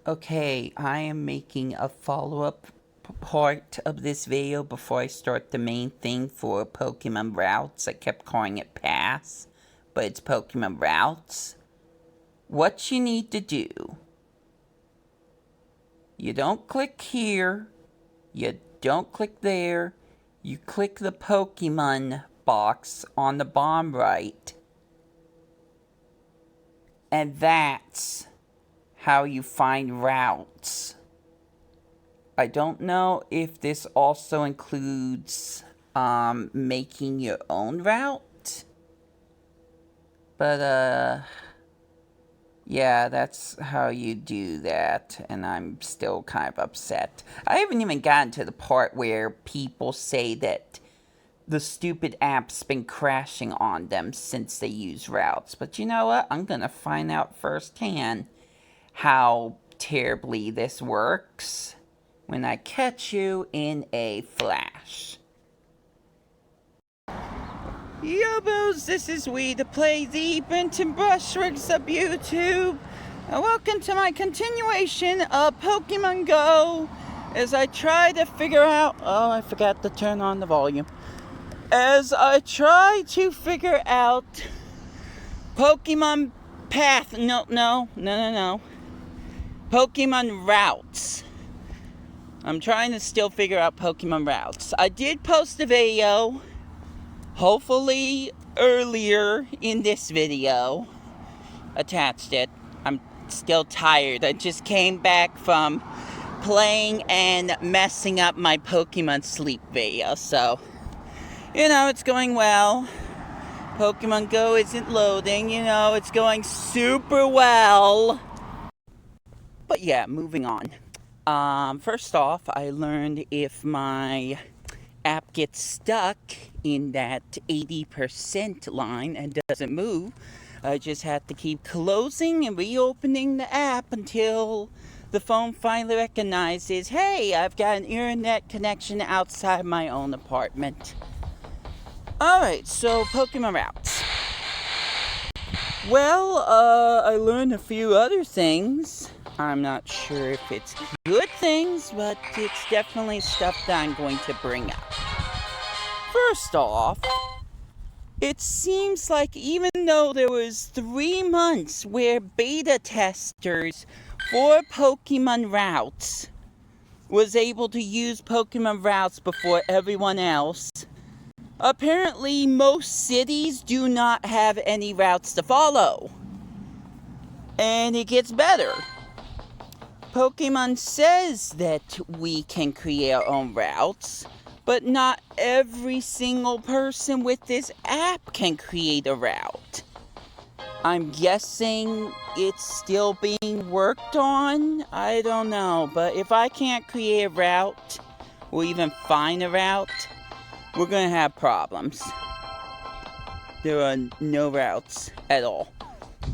Okay, I am making a follow-up part of this video before I start the main thing for Pokemon Routes. I kept calling it Pass, but it's Pokemon Routes. What you need to do, you don't click here, you don't click there, you click the Pokemon box on the bottom right, and that's how you find routes. I don't know if this also includes making your own route, but yeah, that's how you do that, and I'm still kind of upset. I haven't even gotten to the part where people say that the stupid app's been crashing on them since they use routes, but you know what? I'm gonna find out firsthand how terribly this works when I catch you in a flash. Yobos, this is Wii2PLAY, the Benton Brushworks of YouTube, and welcome to my continuation of Pokemon Go, as I try to figure out, oh, I forgot to turn on the volume, as I try to figure out Pokemon Path, no, Pokemon Routes. I'm trying to still figure out Pokemon Routes. I did post a video, hopefully earlier in this video. Attached it. I'm still tired. I just came back from playing and messing up my Pokemon Sleep video. So, you know, it's going well. Pokemon Go isn't loading. You know, it's going super well. But yeah, moving on. First off, I learned if my app gets stuck in that 80% line and doesn't move, I just have to keep closing and reopening the app until the phone finally recognizes, hey, I've got an internet connection outside my own apartment. Alright, so Pokemon Routes. Well, I learned a few other things. I'm not sure if it's good things, but it's definitely stuff that I'm going to bring up. First off, it seems like even though there was 3 months where beta testers for Pokemon Routes was able to use Pokemon Routes before everyone else, apparently most cities do not have any routes to follow. And it gets better. Pokemon says that we can create our own routes, but not every single person with this app can create a route. I'm guessing it's still being worked on? I don't know, but if I can't create a route, or even find a route, we're gonna have problems. There are no routes at all.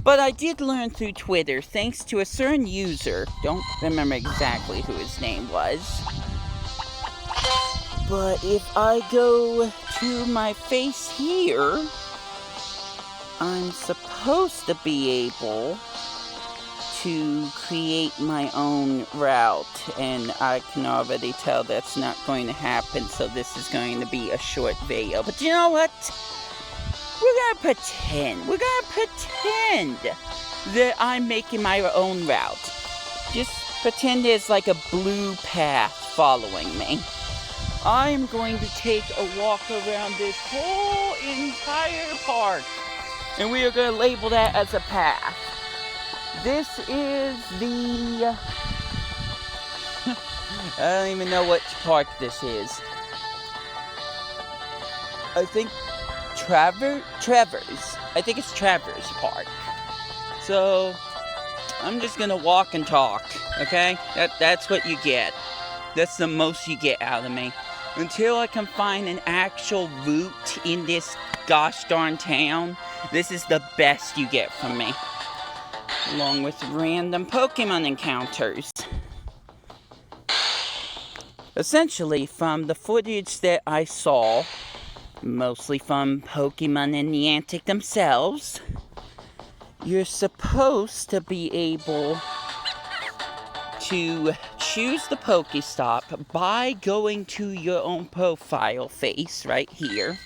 But I did learn through Twitter, thanks to a certain user, don't remember exactly who his name was, but if I go to my face here, I'm supposed to be able to create my own route, and I can already tell that's not going to happen, so this is going to be a short video. But you know what? We're gonna pretend that I'm making my own route. Just pretend there's like a blue path following me. I'm going to take a walk around this whole entire park, and we are gonna label that as a path. This is the... I don't even know which park this is. I think Travers. I think it's Travers Park. So, I'm just gonna walk and talk, okay? That's what you get. That's the most you get out of me. Until I can find an actual route in this gosh darn town, this is the best you get from me. Along with random Pokemon encounters. Essentially, from the footage that I saw, mostly from Pokemon and Niantic themselves, you're supposed to be able to choose the Pokestop by going to your own profile face right here.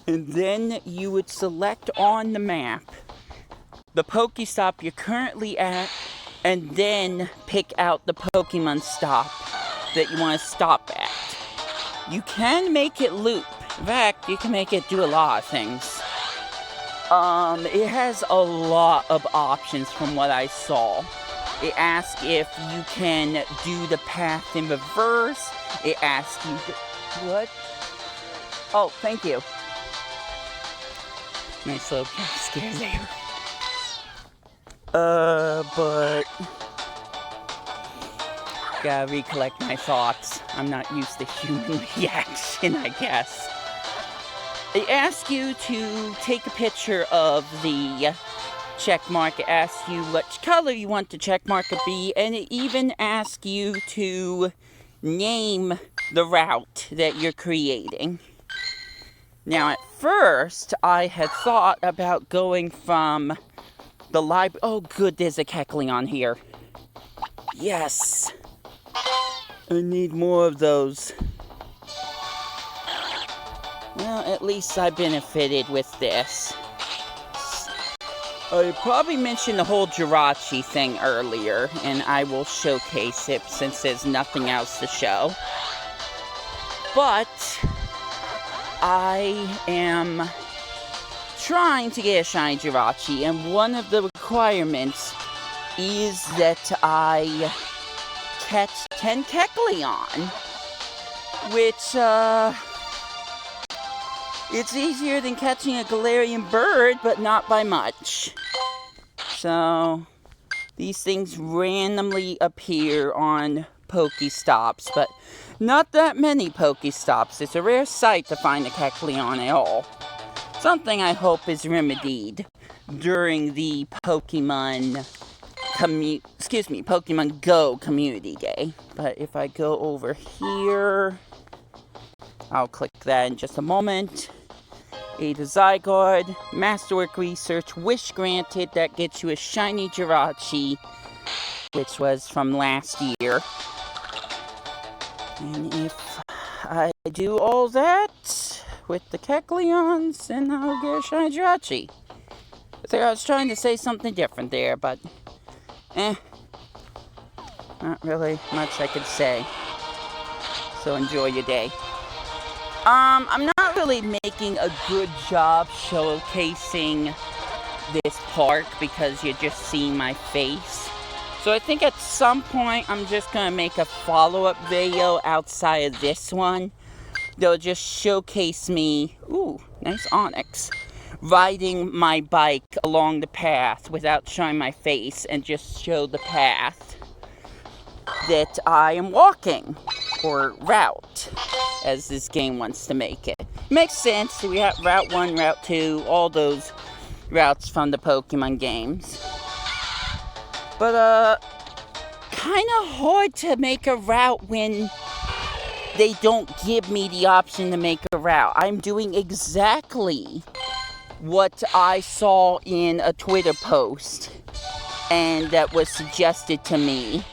And then you would select on the map the Pokestop you're currently at, and then pick out the Pokemon stop that you want to stop at. You can make it loop. In fact, you can make it do a lot of things. It has a lot of options from what I saw. It asks if you can do the path in reverse. It asks you to... What? Oh, thank you. Nice little scare there. But... Gotta recollect my thoughts. I'm not used to human reaction, I guess. It asks you to take a picture of the check mark. It asks you which color you want the check mark to be, and it even asks you to name the route that you're creating. Now, at first, I had thought about going from the library. Oh, good, there's a Kecleon here. Yes! I need more of those. Well, at least I benefited with this. I probably mentioned the whole Jirachi thing earlier, and I will showcase it since there's nothing else to show. But I am trying to get a shiny Jirachi, and one of the requirements is that I catch 10 Kecleon, which, it's easier than catching a Galarian bird, but not by much. So, these things randomly appear on Pokestops, but not that many Pokestops. It's a rare sight to find a Kecleon at all. Something I hope is remedied during the Pokemon Go Community Day. But if I go over here, I'll click that in just a moment. Ada Zygarde, Masterwork Research, Wish Granted, that gets you a shiny Jirachi, which was from last year. And if I do all that with the Kecleons, then I'll get a shiny Jirachi. I think I was trying to say something different there, but not really much I could say. So enjoy your day. I'm not really making a good job showcasing this park because you're just seeing my face. So I think at some point I'm just going to make a follow-up video outside of this one. They'll just showcase me, ooh, nice Onyx, riding my bike along the path without showing my face, and just show the path that I am walking, or route, as this game wants to make it. Makes sense. We have Route 1, Route 2, all those routes from the Pokemon games. But, kind of hard to make a route when they don't give me the option to make a route. I'm doing exactly what I saw in a Twitter post, and that was suggested to me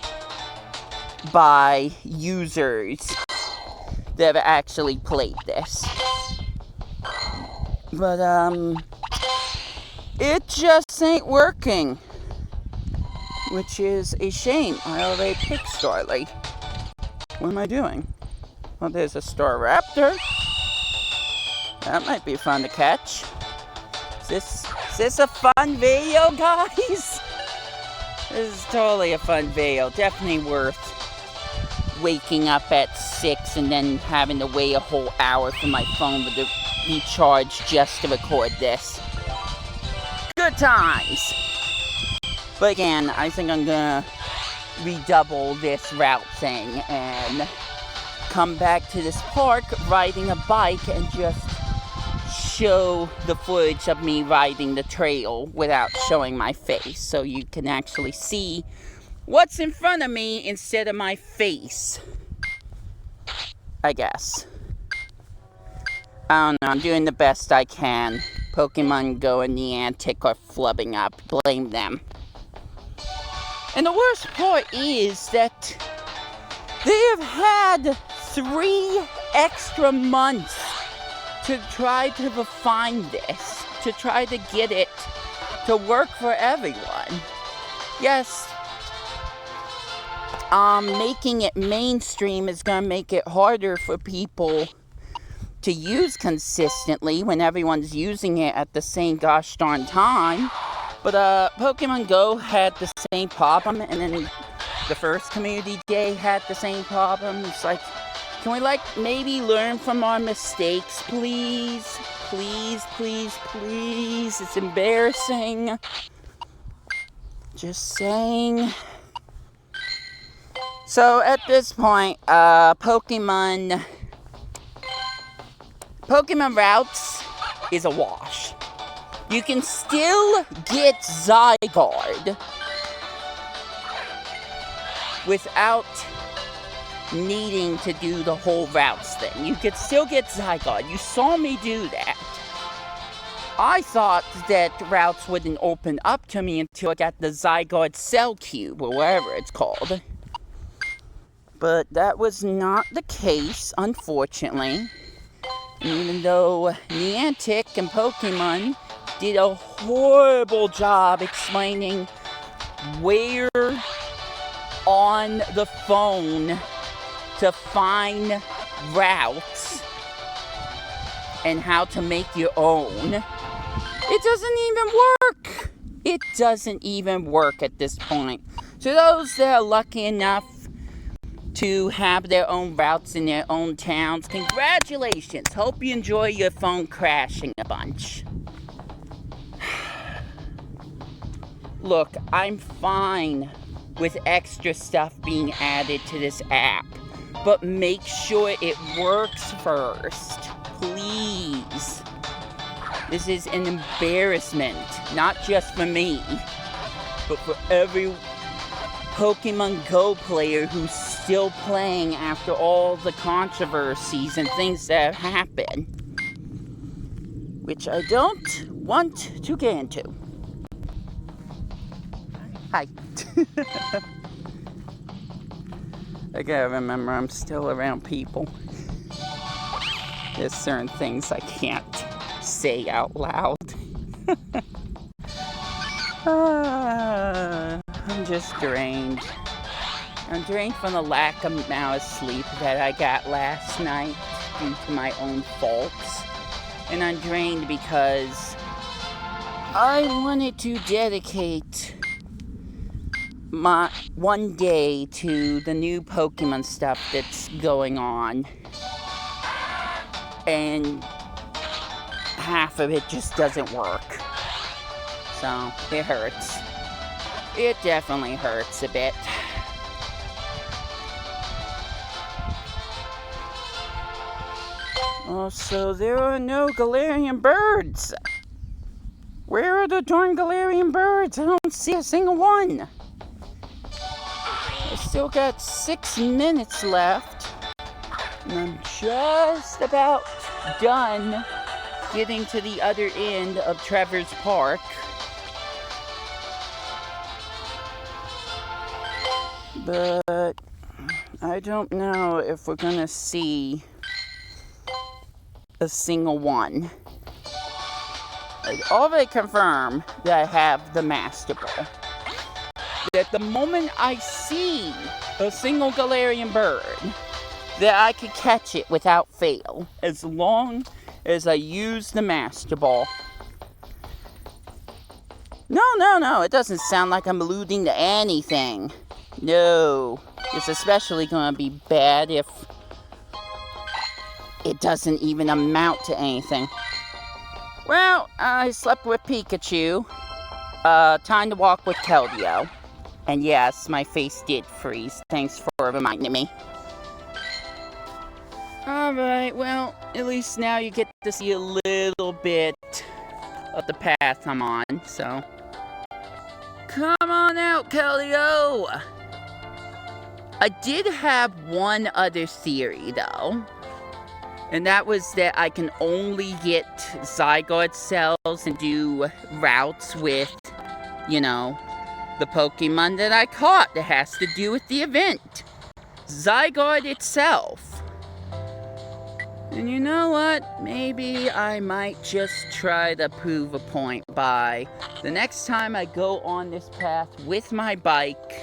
by users that have actually played this. But, it just ain't working, which is a shame. I already picked Starly. What am I doing? Well, there's a Staraptor. That might be fun to catch. Is this a fun video, guys? This is totally a fun video. Definitely worth waking up at 6 and then having to wait a whole hour for my phone to be charged just to record this. Good times! But again, I think I'm gonna redouble this route thing and come back to this park riding a bike and just show the footage of me riding the trail without showing my face, so you can actually see what's in front of me instead of my face, I guess. I don't know, I'm doing the best I can. Pokemon Go and Niantic are flubbing up. Blame them. And the worst part is that they have had 3 extra months to try to refine this, to try to get it to work for everyone. Yes, making it mainstream is going to make it harder for people to use consistently when everyone's using it at the same gosh darn time. But Pokemon Go had the same problem, and then the first community day had the same problem. It's like, can we maybe learn from our mistakes, please? Please, please, please. It's embarrassing. Just saying. So at this point, Pokemon routes is a wash. You can still get Zygarde without needing to do the whole routes thing. You could still get Zygarde. You saw me do that. I thought that routes wouldn't open up to me until I got the Zygarde Cell Cube, or whatever it's called. But that was not the case, unfortunately. Even though Niantic and Pokemon did a horrible job explaining where on the phone to find routes and how to make your own. It doesn't even work. It doesn't even work at this point. So those that are lucky enough to have their own routes in their own towns, congratulations. Hope you enjoy your phone crashing a bunch. Look, I'm fine with extra stuff being added to this app, but make sure it works first, please. This is an embarrassment, not just for me, but for every Pokemon Go player who's still playing after all the controversies and things that have happened, which I don't want to get into. Hi. I gotta remember I'm still around people. There's certain things I can't say out loud. I'm just drained. I'm drained from the lack of amount of sleep that I got last night due to my own faults. And I'm drained because I wanted to dedicate my one day to the new Pokemon stuff that's going on. And half of it just doesn't work. So, it hurts. It definitely hurts a bit. Also, there are no Galarian birds. Where are the darn Galarian birds? I don't see a single one. I still got 6 minutes left. And I'm just about done getting to the other end of Trevor's Park. But I don't know if we're gonna see a single one. I already confirmed that I have the Master Ball. That the moment I see a single Galarian bird, that I could catch it without fail, as long as I use the Master Ball. No, it doesn't sound like I'm alluding to anything. No, it's especially gonna be bad if it doesn't even amount to anything. Well, I slept with Pikachu. Time to walk with Keldeo. And yes, my face did freeze. Thanks for reminding me. Alright, well, at least now you get to see a little bit of the path I'm on, so. Come on out, Keldeo! I did have one other theory, though. And that was that I can only get Zygarde cells and do routes with, the Pokemon that I caught that has to do with the event. Zygarde itself. And you know what? Maybe I might just try to prove a point by the next time I go on this path with my bike,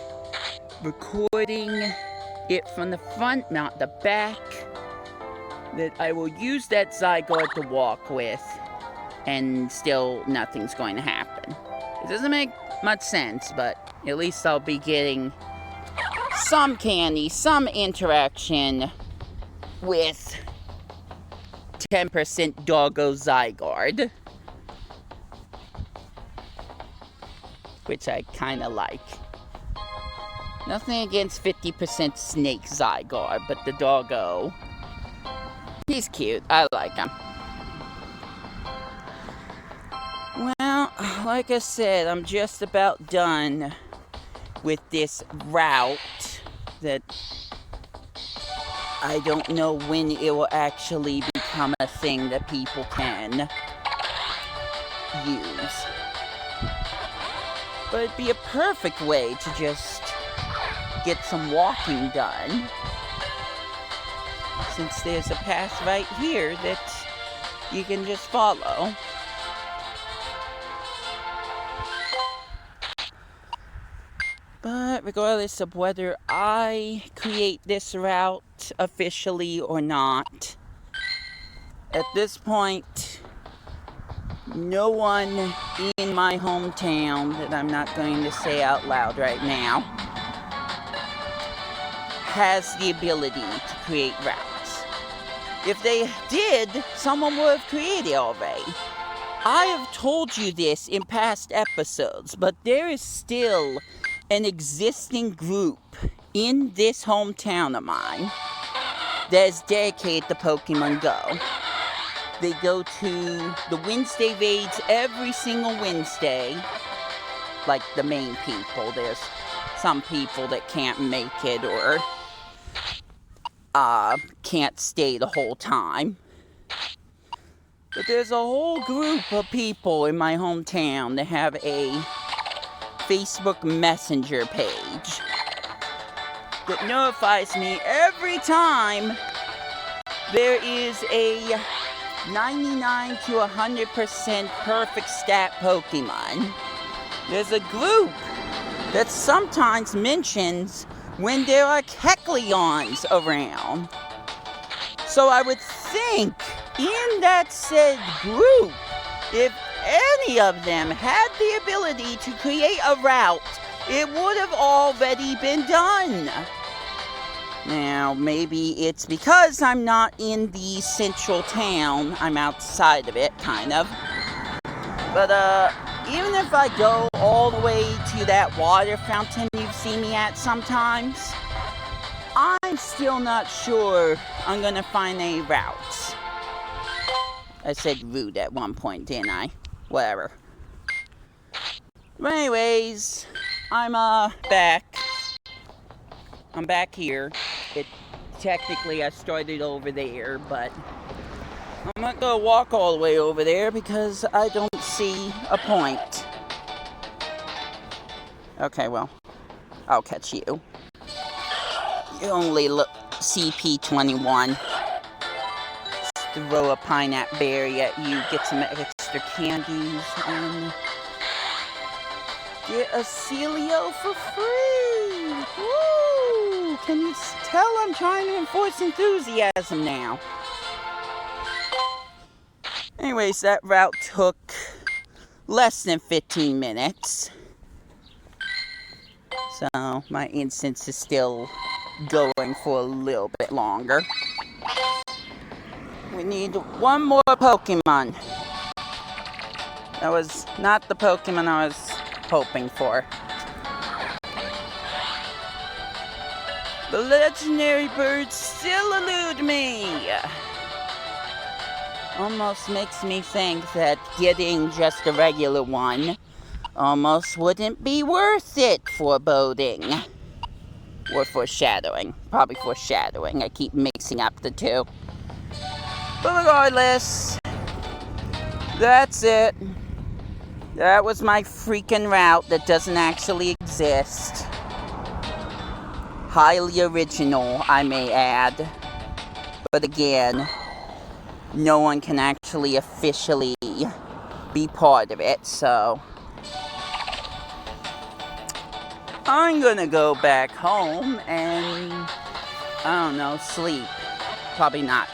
recording it from the front, not the back, that I will use that Zygarde to walk with, and still nothing's going to happen. It doesn't make much sense, but at least I'll be getting some candy, some interaction with 10% Doggo Zygarde, which I kind of like. Nothing against 50% Snake Zygarde, but the Doggo, he's cute. I like him. Well, like I said, I'm just about done with this route that I don't know when it will actually become a thing that people can use. But it'd be a perfect way to just get some walking done, since there's a path right here that you can just follow. But regardless of whether I create this route officially or not, at this point, no one in my hometown that I'm not going to say out loud right now has the ability to create routes. If they did, someone would have created it already. I have told you this in past episodes, but there is still an existing group in this hometown of mine that is dedicated to Pokemon Go. They go to the Wednesday raids every single Wednesday, like the main people. There's some people that can't make it or can't stay the whole time. But there's a whole group of people in my hometown that have a Facebook Messenger page that notifies me every time there is a 99 to 100% perfect stat Pokemon. There's a group that sometimes mentions when there are Kecleons around. So I would think in that said group, if any of them had the ability to create a route, it would have already been done. Now, maybe it's because I'm not in the central town. I'm outside of it, kind of. But, even if I go all the way to that water fountain you've seen me at sometimes, I'm still not sure I'm gonna find any routes. I said rude at one point, didn't I? Whatever. But anyways, I'm back. I'm back here. Technically I started over there, but I'm not gonna walk all the way over there because I don't see a point. Okay, well, I'll catch you. You only look CP21. Throw a pineapple berry at you, get some extra candies, and get a Celio for free! Woo! Can you tell I'm trying to enforce enthusiasm now? Anyways, that route took less than 15 minutes. So, my instance is still going for a little bit longer. We need one more Pokemon. That was not the Pokemon I was hoping for. The legendary birds still elude me. Almost makes me think that getting just a regular one almost wouldn't be worth it. Foreboding. Or foreshadowing. Probably foreshadowing. I keep mixing up the two. But regardless, that's it. That was my freaking route that doesn't actually exist. exist. Highly original, I may add. But again, no one can actually officially be part of it, so I'm gonna go back home and, I don't know, sleep. Probably not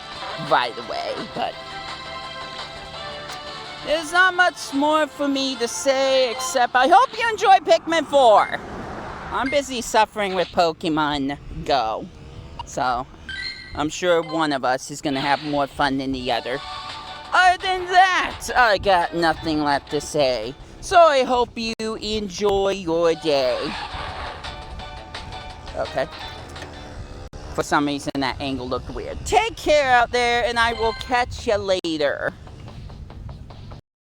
right away, but there's not much more for me to say except I hope you enjoy Pikmin 4. I'm busy suffering with Pokemon Go, so I'm sure one of us is gonna have more fun than the other. Other than that, I got nothing left to say. So I hope you enjoy your day. Okay. For some reason that angle looked weird. Take care out there, and I will catch you later.